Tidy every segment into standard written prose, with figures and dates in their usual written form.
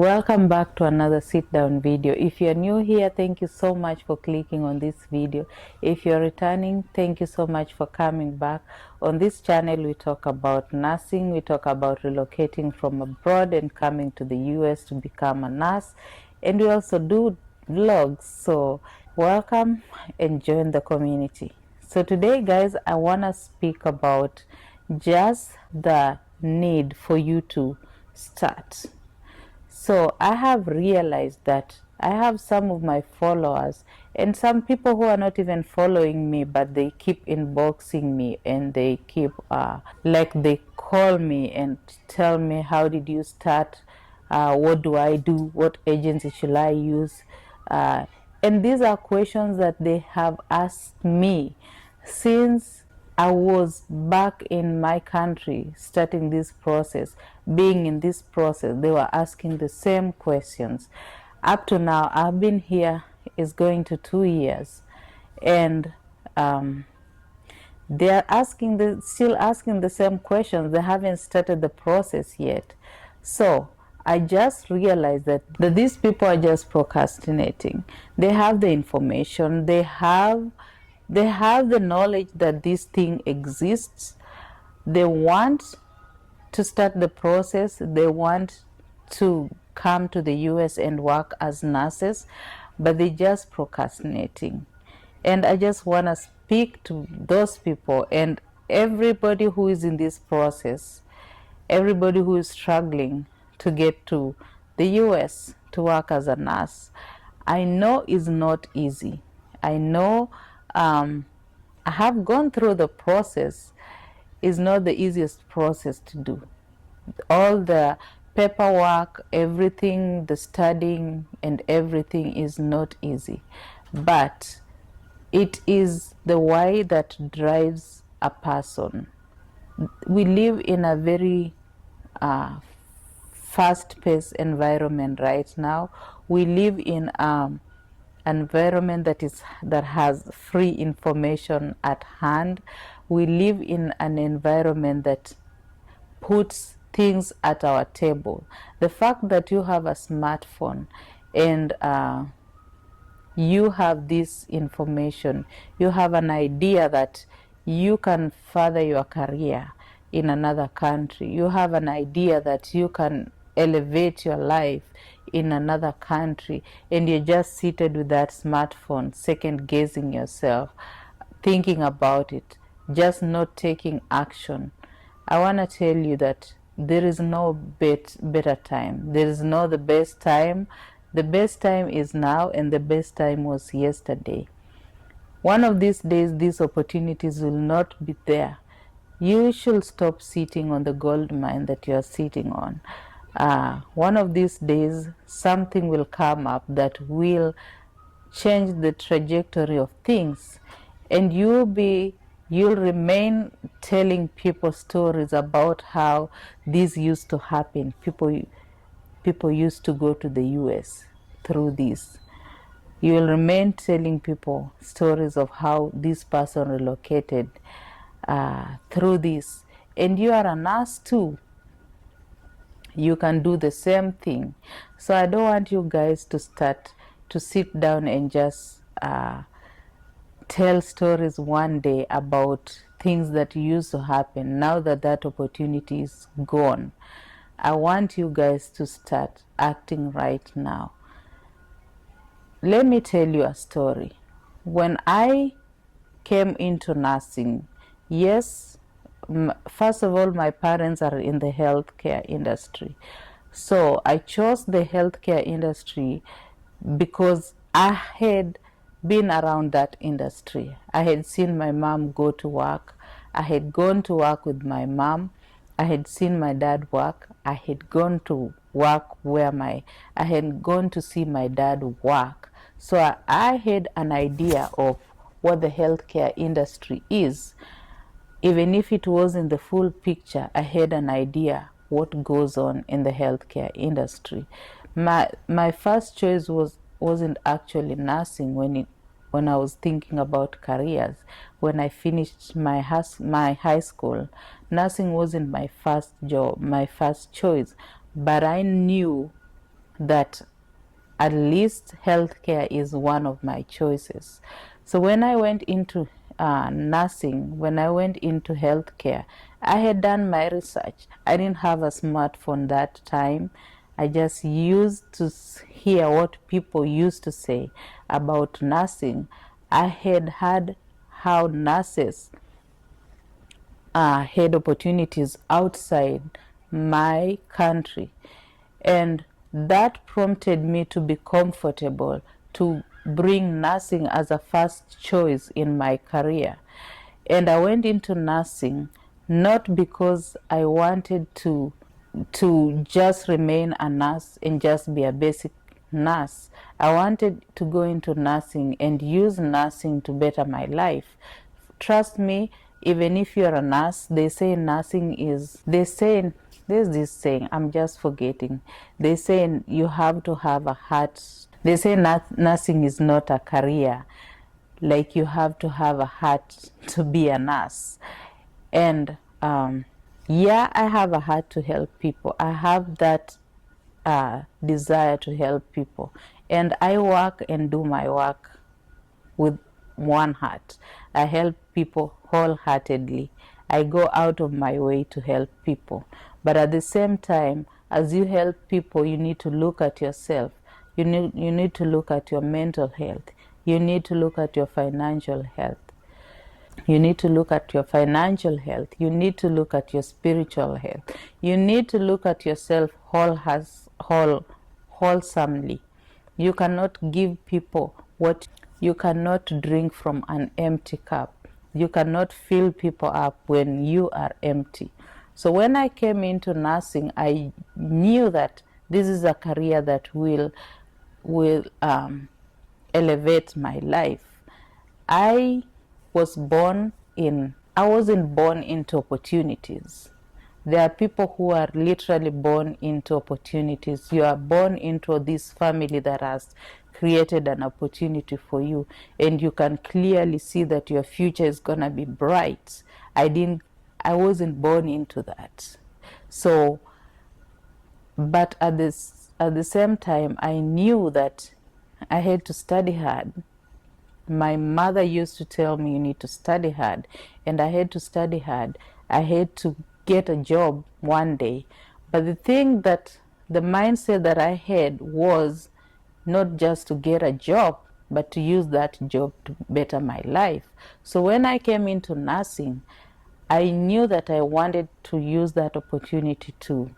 Welcome back to another sit down video. If you're new here, thank you so much for clicking on this video. If you're returning, thank you so much for coming back. On this channel, we talk about nursing, we talk about relocating from abroad and coming to the US to become a nurse, and we also do vlogs. So welcome and join the community. So today, guys, I want to speak about just the need for you to start. So I have realized that I have some of my followers and some people who are not even following me, but they keep inboxing me and they keep like they call me and tell me, how did you start? What do I do? What agency should I use? And these are questions that they have asked me since I was back in my country starting this process, being in this process. They were asking the same questions. Up to now, I've been here, it's going to 2 years, and they are still asking the same questions. They haven't started the process yet. So I just realized that these people are just procrastinating. They have the information, they have the knowledge that this thing exists. They want to start the process. They want to come to the US and work as nurses, but they're just procrastinating. And I just want to speak to those people and everybody who is in this process, everybody who is struggling to get to the US to work as a nurse. I know it's not easy. I know I have gone through the process. It's not the easiest process to do. All the paperwork, everything, the studying and everything is not easy. But it is the why that drives a person. We live in a very fast-paced environment right now. We live in an environment that has free information at hand. We live in an environment that puts things at our table. The fact that you have a smartphone and you have this information, you have an idea that you can further your career in another country, you have an idea that you can elevate your life in another country, and you're just seated with that smartphone, second guessing yourself, thinking about it, just not taking action. I want to tell you that there is no better time. There is no the best time. The best time is now, and the best time was yesterday. One of these days, these opportunities will not be there. You should stop sitting on the gold mine that you are sitting on. One of these days, something will come up that will change the trajectory of things, and you'll remain telling people stories about how this used to happen. People used to go to the US through this. You will remain telling people stories of how this person relocated through this, and you are a nurse too. You can do the same thing. So I don't want you guys to sit down and just tell stories one day about things that used to happen. Now that that opportunity is gone, I want you guys to start acting right now. Let me tell you a story. When I came into nursing, yes, first of all, my parents are in the healthcare industry. So I chose the healthcare industry because I had been around that industry. I had seen my mom go to work. I had gone to work with my mom. I had seen my dad work. I had gone to work I had gone to see my dad work. So I had an idea of what the healthcare industry is. Even if it wasn't the full picture, I had an idea what goes on in the healthcare industry. My first choice wasn't actually nursing when I was thinking about careers. When I finished my high school, nursing wasn't my first job, my first choice. But I knew that at least healthcare is one of my choices. So when I went into nursing, when I went into healthcare, I had done my research. I didn't have a smartphone that time. I just used to hear what people used to say about nursing. I had heard how nurses had opportunities outside my country, and that prompted me to be comfortable to bring nursing as a first choice in my career. And I went into nursing not because I wanted to just remain a nurse and just be a basic nurse. I wanted to go into nursing and use nursing to better my life. Trust me, even if you're a nurse, they say nursing is, they say, there's this saying, I'm just forgetting. They say you have to have a heart. They say nursing is not a career. Like you have to have a heart to be a nurse. And yeah, I have a heart to help people. I have that desire to help people. And I work and do my work with one heart. I help people wholeheartedly. I go out of my way to help people. But at the same time, as you help people, you need to look at yourself. You need to look at your mental health. You need to look at your financial health. You need to look at your financial health. You need to look at your spiritual health. You need to look at yourself wholesomely. You cannot give people what you cannot drink from an empty cup. You cannot fill people up when you are empty. So when I came into nursing, I knew that this is a career that will elevate my life. I wasn't born into opportunities. There are people who are literally born into opportunities. You are born into this family that has created an opportunity for you, and you can clearly see that your future is gonna be bright. I wasn't born into that. So, but at the same time, I knew that I had to study hard. My mother used to tell me, you need to study hard, and I had to study hard. I had to get a job one day. But the mindset that I had was not just to get a job, but to use that job to better my life. So when I came into nursing, I knew that I wanted to use that opportunity to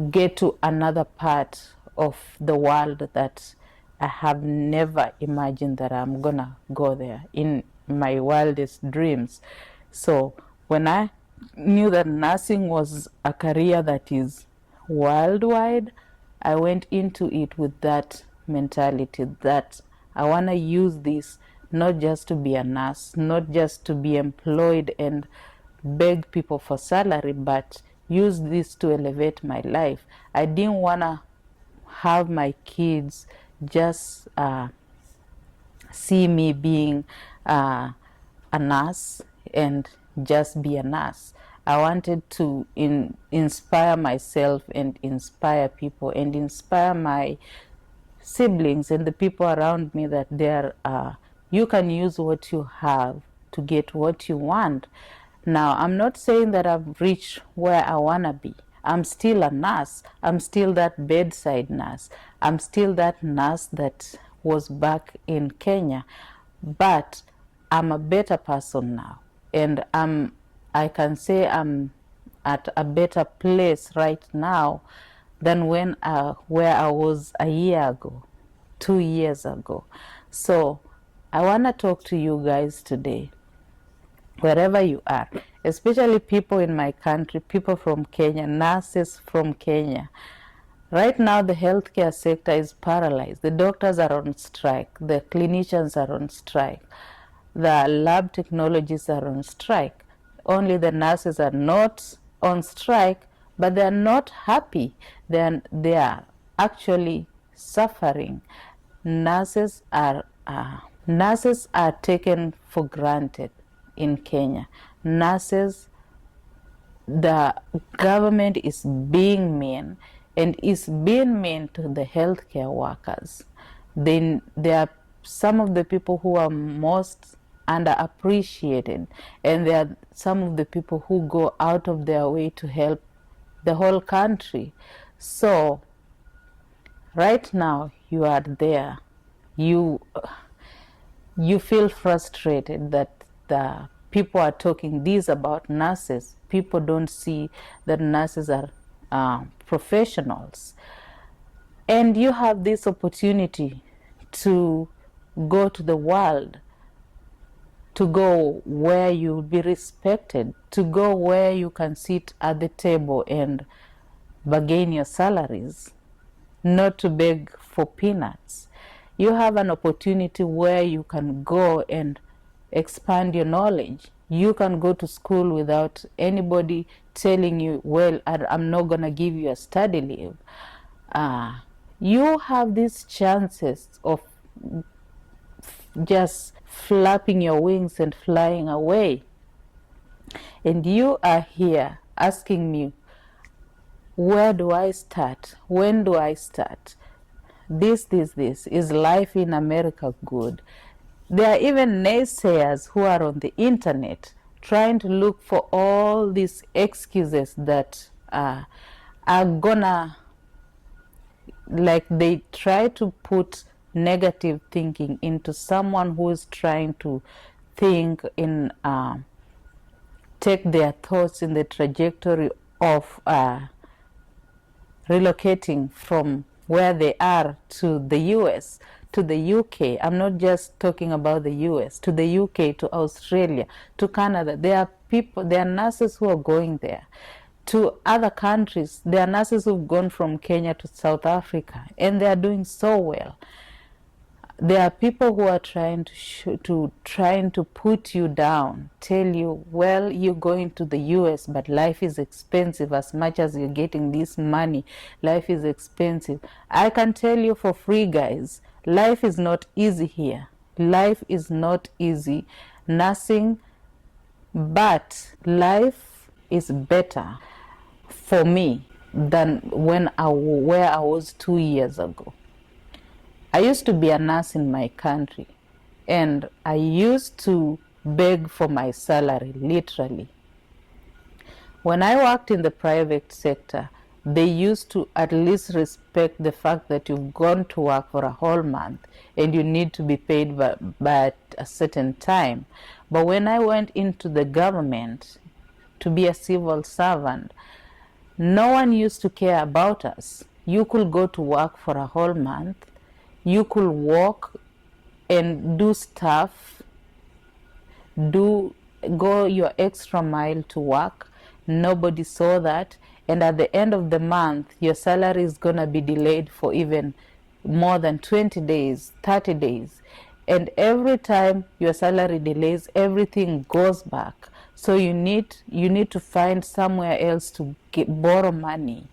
get to another part of the world that I have never imagined that I'm gonna go there in my wildest dreams. So when I knew that nursing was a career that is worldwide, I went into it with that mentality that I want to use this not just to be a nurse, not just to be employed and beg people for salary, but use this to elevate my life. I didn't want to have my kids just see me being a nurse and just be a nurse. I wanted to inspire myself and inspire people and inspire my siblings and the people around me that you can use what you have to get what you want. Now, I'm not saying that I've reached where I want to be. I'm still a nurse. I'm still that bedside nurse. I'm still that nurse that was back in Kenya. But I'm a better person now. And I can say I'm at a better place right now than where I was a year ago, 2 years ago. So I want to talk to you guys today, wherever you are, especially people in my country, people from Kenya, nurses from Kenya. Right now, the healthcare sector is paralyzed. The doctors are on strike. The clinicians are on strike. The lab technologists are on strike. Only the nurses are not on strike, but they are not happy. They are actually suffering. Nurses are taken for granted in Kenya. Nurses, the government is being mean, and it's being mean to the healthcare workers. Then there are some of the people who are most underappreciated, and there are some of the people who go out of their way to help the whole country. So right now you are there, you feel frustrated that the people are talking this about nurses. People don't see that nurses are professionals, and you have this opportunity to go to the world, to go where you'll be respected, to go where you can sit at the table and bargain your salaries, not to beg for peanuts. You have an opportunity where you can go and expand your knowledge. You can go to school without anybody telling you, well, I'm not going to give you a study leave. You have these chances of just flapping your wings and flying away. And you are here asking me, where do I start? When do I start? This. Is life in America good? There are even naysayers who are on the internet trying to look for all these excuses that are gonna, like, they try to put negative thinking into someone who is trying to think in take their thoughts in the trajectory of relocating from where they are to the US, to the UK. I'm not just talking about the US, to the UK, to Australia, to Canada. There are people, there are nurses who are going there. To other countries, there are nurses who've gone from Kenya to South Africa, and they are doing so well. There are people who are trying to put you down, tell you, well, you're going to the US, but life is expensive. As much as you're getting this money, life is expensive. I can tell you for free, guys, life is not easy here. Life is not easy. Nothing, but life is better for me than where I was 2 years ago. I used to be a nurse in my country, and I used to beg for my salary, literally. When I worked in the private sector, they used to at least respect the fact that you've gone to work for a whole month and you need to be paid by a certain time. But when I went into the government to be a civil servant, no one used to care about us. You could go to work for a whole month. You could walk and do stuff, go your extra mile to work. Nobody saw that. And at the end of the month, your salary is going to be delayed for even more than 20 days, 30 days. And every time your salary delays, everything goes back. So you need to find somewhere else to borrow money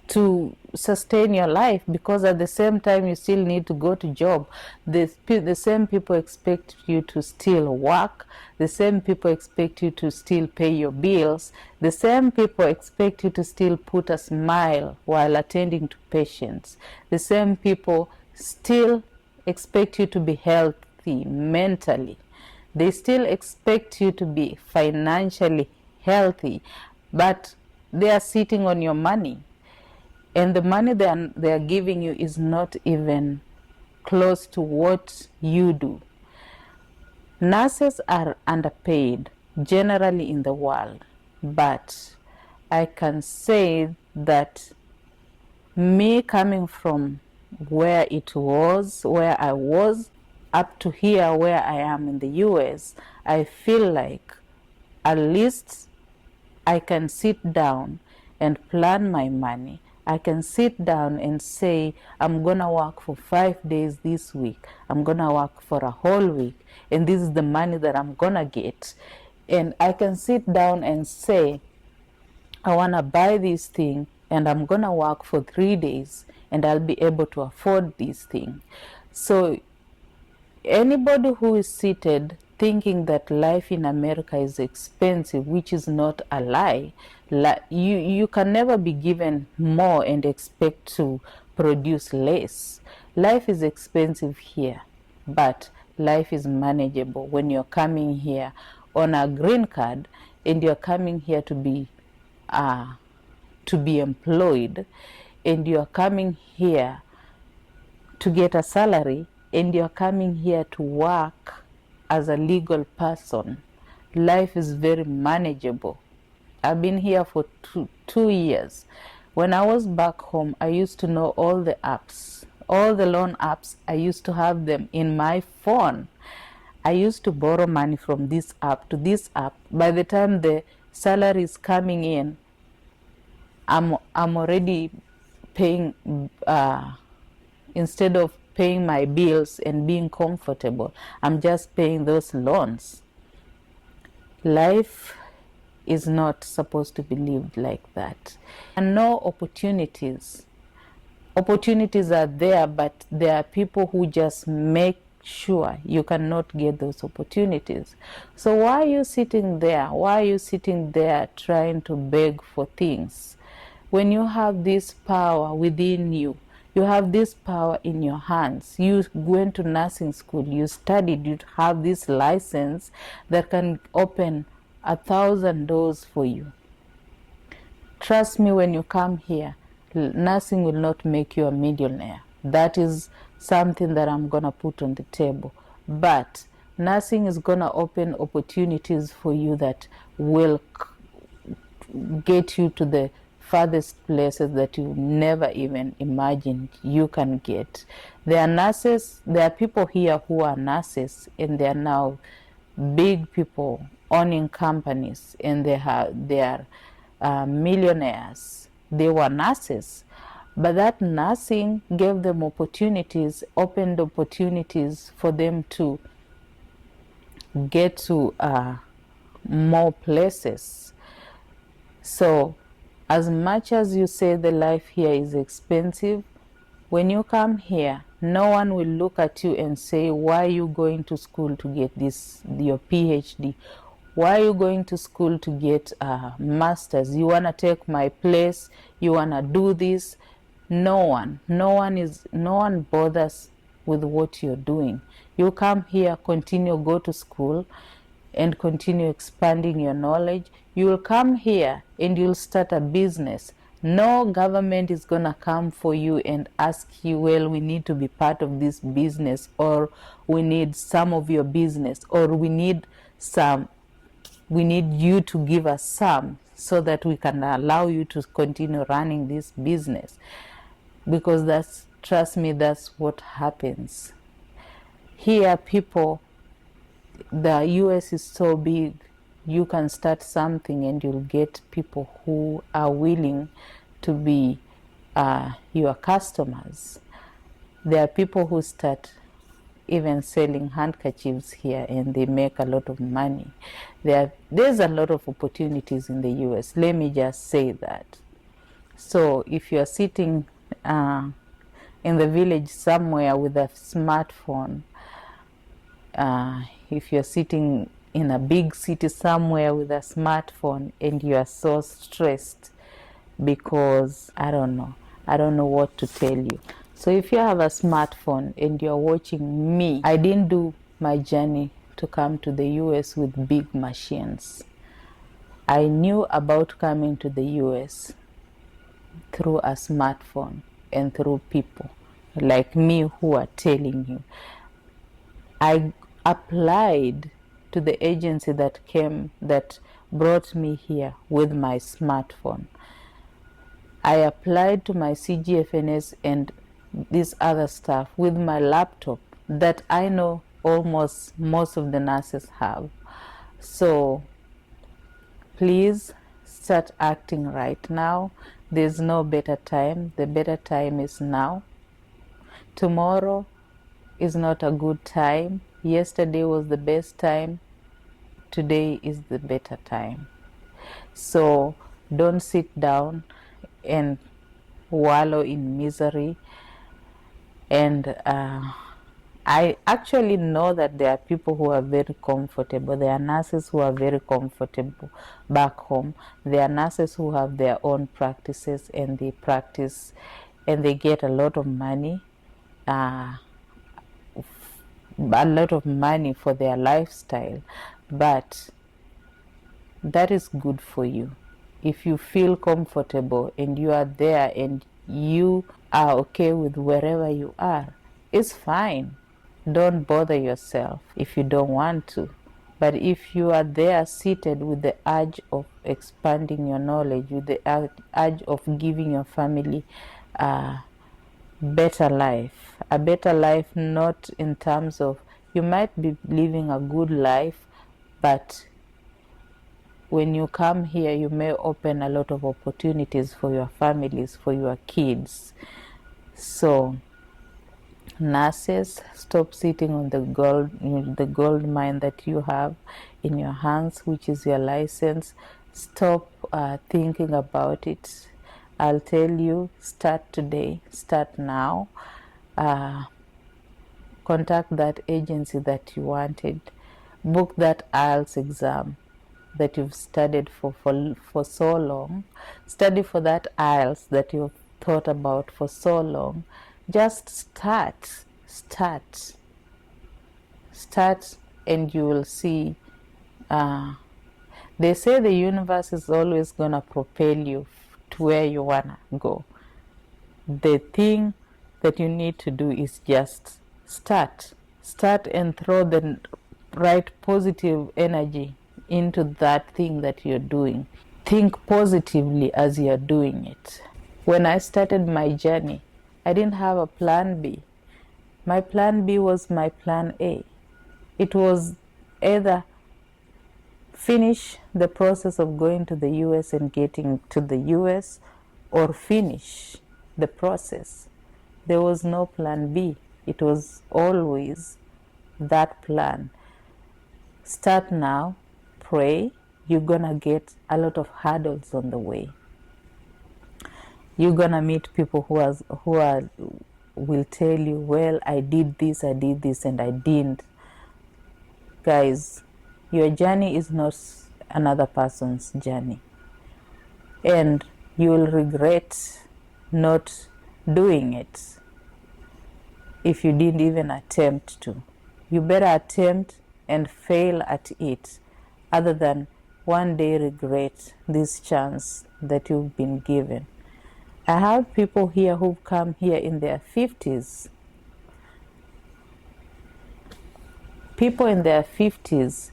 to sustain your life, because at the same time you still need to go to job. The same people expect you to still work. The same people expect you to still pay your bills. The same people expect you to still put a smile while attending to patients. The same people still expect you to be healthy mentally. They still expect you to be financially healthy, but they are sitting on your money. And the money they are giving you is not even close to what you do. Nurses are underpaid generally in the world, but I can say that me coming from where I was, up to here where I am in the US, I feel like at least I can sit down and plan my money. I can sit down and say, I'm going to work for 5 days this week. I'm going to work for a whole week. And this is the money that I'm going to get. And I can sit down and say, I want to buy this thing and I'm going to work for 3 days and I'll be able to afford this thing. So anybody who is seated thinking that life in America is expensive, which is not a lie, You can never be given more and expect to produce less. Life is expensive here, but life is manageable when you're coming here on a green card and you're coming here to be employed, and you're coming here to get a salary, and you're coming here to work as a legal person. Life is very manageable. I've been here for two years. When I was back home, I used to know all the apps, all the loan apps. I used to have them in my phone. I used to borrow money from this app to this app. By the time the salary is coming in, I'm already paying, instead of paying my bills and being comfortable, I'm just paying those loans. Life is not supposed to be lived like that. And no opportunities. Opportunities are there, but there are people who just make sure you cannot get those opportunities. So why are you sitting there? Why are you sitting there trying to beg for things? When you have this power within you, you have this power in your hands. You went to nursing school, you studied, you have this license that can open 1,000 doors for you. Trust me, when you come here, nursing will not make you a millionaire. That is something that I'm going to put on the table. But nursing is going to open opportunities for you that will get you to the farthest places that you never even imagined you can get. There are nurses, there are people here who are nurses, and they are now big people owning companies, and they are millionaires. They were nurses, but that nursing gave them opportunities, opened opportunities for them to get to more places. So as much as you say the life here is expensive, when you come here, no one will look at you and say, why are you going to school to get your PhD? Why are you going to school to get a master's? You want to take my place? You want to do this? No one bothers with what you're doing. You come here, continue, go to school, and continue expanding your knowledge. You will come here and you'll start a business. No government is going to come for you and ask you, well, we need to be part of this business, or we need some of your business, or we need you to give us some so that we can allow you to continue running this business. Because trust me, that's what happens. Here, the US is so big, you can start something and you'll get people who are willing to be your customers. There are people who start even selling handkerchiefs here, and they make a lot of money. There's a lot of opportunities in the US. Let me just say that. So if you're sitting in the village somewhere with a smartphone, if you're sitting in a big city somewhere with a smartphone and you are so stressed because I don't know what to tell you. So if you have a smartphone and you're watching me, I didn't do my journey to come to the US with big machines. I knew about coming to the US through a smartphone and through people like me who are telling you. I applied to the agency that brought me here with my smartphone. I applied to my CGFNS and this other stuff with my laptop that I know almost most of the nurses have. So please start acting right now. There's no better time. The better time is now. Tomorrow is not a good time. Yesterday was the best time. Today is the better time. So don't sit down and wallow in misery and I actually know that there are people who are very comfortable. There are nurses who are very comfortable back home. There are nurses who have their own practices and they practice and they get uh, a lot of money for their lifestyle. But that is good for you. If you feel comfortable and you are there and you are okay with wherever you are, it's fine. Don't bother yourself if you don't want to. But if you are there seated with the urge of expanding your knowledge, with the urge of giving your family a better life, not in terms of you might be living a good life, but when you come here, you may open a lot of opportunities for your families, for your kids. So, nurses, stop sitting on the gold mine that you have in your hands, which is your license. Stop thinking about it. I'll tell you, start today, start now. Contact that agency that you wanted. Book that IELTS exam that you've studied for so long. Study for that IELTS that you've thought about for so long. Just start, and you will see. They say the universe is always gonna propel you to where you wanna go. The thing that you need to do is just start and throw the right positive energy into that thing that you're doing. Think positively as you're doing it. When I started my journey, I didn't have a plan B. My plan B was my plan A. It was either finish the process of going to the US and getting to the US or finish the process. There was no plan B. It was always that plan. Start now, pray. You're gonna get a lot of hurdles on the way. You're gonna meet people who will tell you, well, I did this, and I didn't. Guys, your journey is not another person's journey. And you will regret not doing it if you didn't even attempt to. You better attempt and fail at it other than one day regret this chance that you've been given. I have people here who've come here in their 50s. People in their 50s.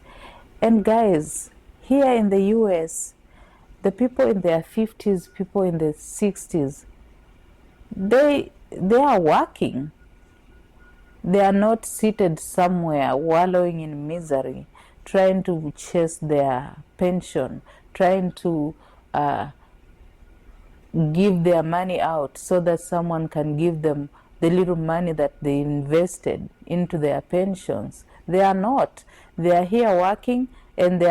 And guys, here in the US, the people in their 50s, people in their 60s, they are working. They are not seated somewhere wallowing in misery, trying to chase their pension, trying to give their money out so that someone can give them the little money that they invested into their pensions. They are not. They are here working, and they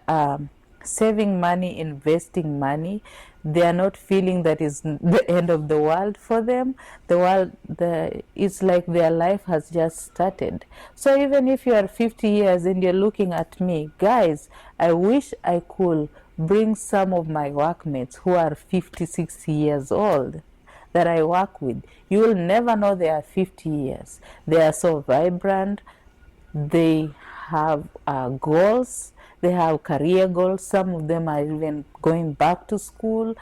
are saving money, investing money. They are not feeling that is the end of the world for them. It's like their life has just started. So even if you are 50 years and you're looking at me, guys, I wish I could bring some of my workmates who are 50, 60 years old that I work with. You will never know they are 50 years. They are so vibrant. They have goals. They have career goals. Some of them are even going back to school.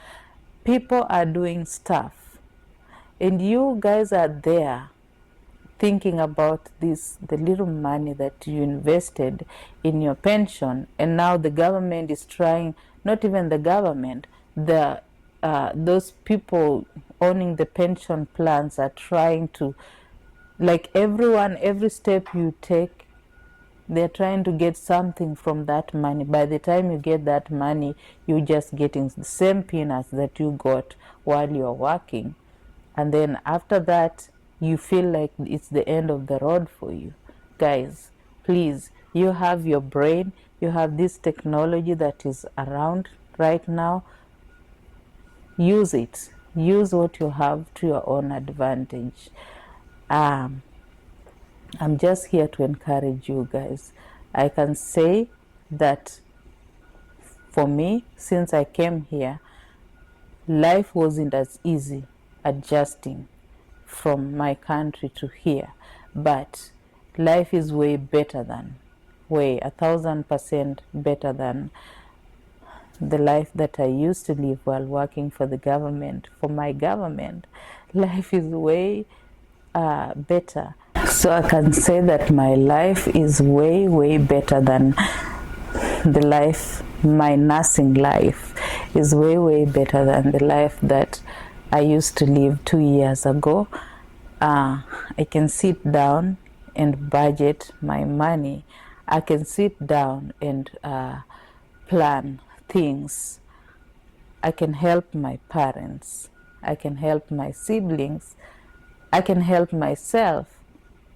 People are doing stuff. And you guys are there thinking about this, the little money that you invested in your pension, and now the government is trying, not even the government, those people owning the pension plans are trying to, like everyone, every step you take, they're trying to get something from that money. By the time you get that money, you're just getting the same peanuts that you got while you're working. And then after that, you feel like it's the end of the road for you. Guys, please, you have your brain, you have this technology that is around right now. Use it. Use what you have to your own advantage. I'm just here to encourage you guys. I can say that for me, since I came here, life wasn't as easy adjusting from my country to here, but life is way better than, way 1,000% better than the life that I used to live while working for the government, for my government. Life is way better. So I can say that my life is way, way better than the life, my nursing life is way, way better than the life that I used to live 2 years ago. I can sit down and budget my money. I can sit down and plan things. I can help my parents. I can help my siblings. I can help myself.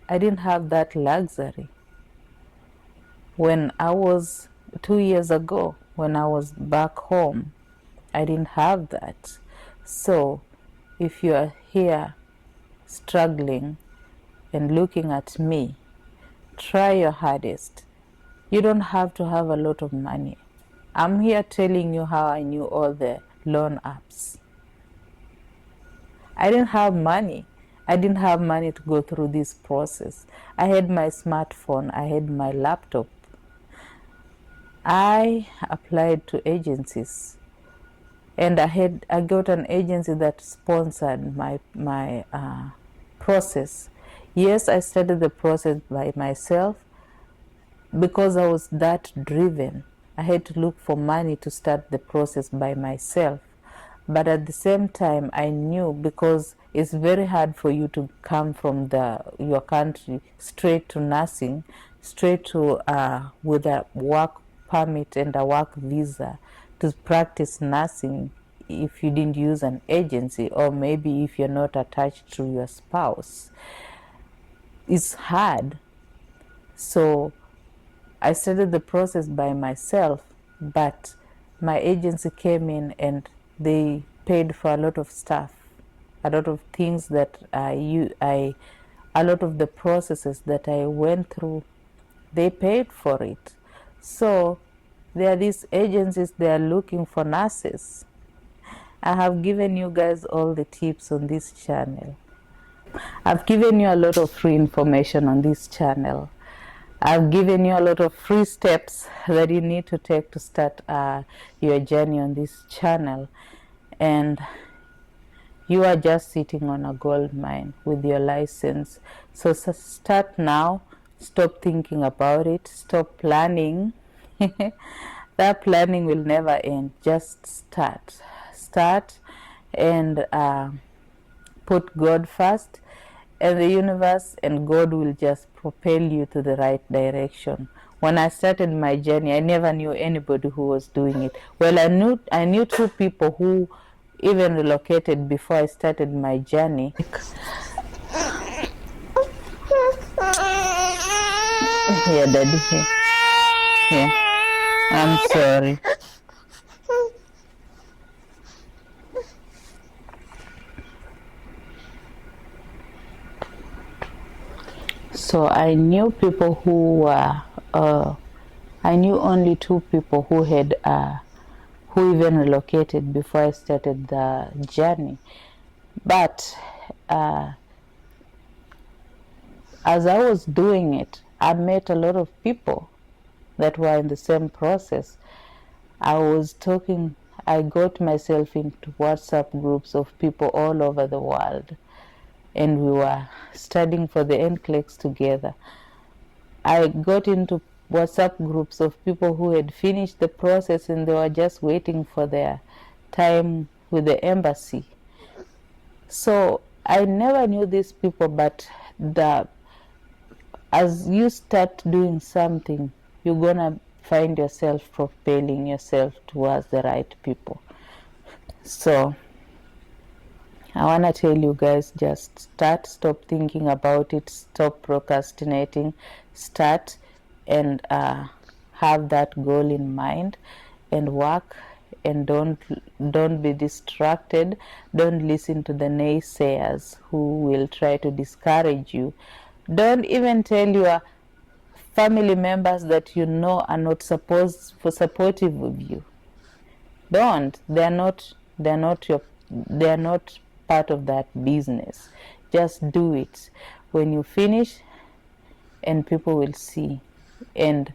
I didn't have that luxury. When I was 2 years ago, when I was back home, I didn't have that. So if you are here struggling and looking at me, try your hardest. You don't have to have a lot of money. I'm here telling you how I knew all the loan apps. I didn't have money. I didn't have money to go through this process. I had my smartphone, I had my laptop. I applied to agencies, and I got an agency that sponsored my process. Yes, I started the process by myself because I was that driven. I had to look for money to start the process by myself. But at the same time, I knew, because it's very hard for you to come from your country straight to nursing, straight to with a work permit and a work visa to practice nursing if you didn't use an agency, or maybe if you're not attached to your spouse. It's hard. So I started the process by myself, but my agency came in and they paid for a lot of stuff, a lot of things that a lot of the processes that I went through, they paid for it. So there are these agencies, they are looking for nurses. I have given you guys all the tips on this channel. I've given you a lot of free information on this channel. I've given you a lot of free steps that you need to take to start your journey on this channel. And you are just sitting on a gold mine with your license. So start now. Stop thinking about it. Stop planning. That planning will never end. Just start. Start and put God first, and the universe and God will just propel you to the right direction. When I started my journey, I never knew anybody who was doing it. Well, I knew two people who even relocated before I started my journey. Here, Daddy. Here. Yeah. I'm sorry. So I knew people who were, I knew only two people who had, who even relocated before I started the journey. But as I was doing it, I met a lot of people that were in the same process. I was talking, I got myself into WhatsApp groups of people all over the world, and we were studying for the NCLEX together. I got into WhatsApp groups of people who had finished the process and they were just waiting for their time with the embassy. So I never knew these people, but as you start doing something, you're gonna find yourself propelling yourself towards the right people. So I want to tell you guys, just stop thinking about it, stop procrastinating, start and have that goal in mind and work, and don't be distracted. Don't listen to the naysayers who will try to discourage you. Don't even tell your family members that you know are not supportive of you. Don't. They're not part of that business. Just do it. When you finish, and people will see, and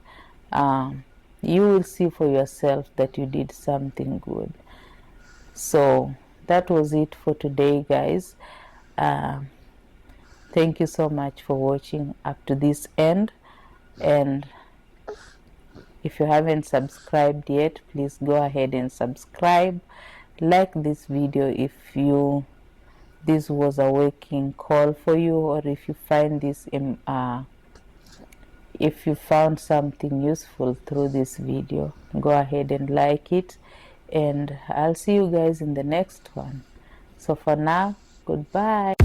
you will see for yourself that you did something good. So that was it for today, guys. Thank you so much for watching up to this end, and if you haven't subscribed yet, please go ahead and subscribe. Like this video if this was a waking call for you, or if you find this if you found something useful through this video, go ahead and like it, and I'll see you guys in the next one. So for now, goodbye.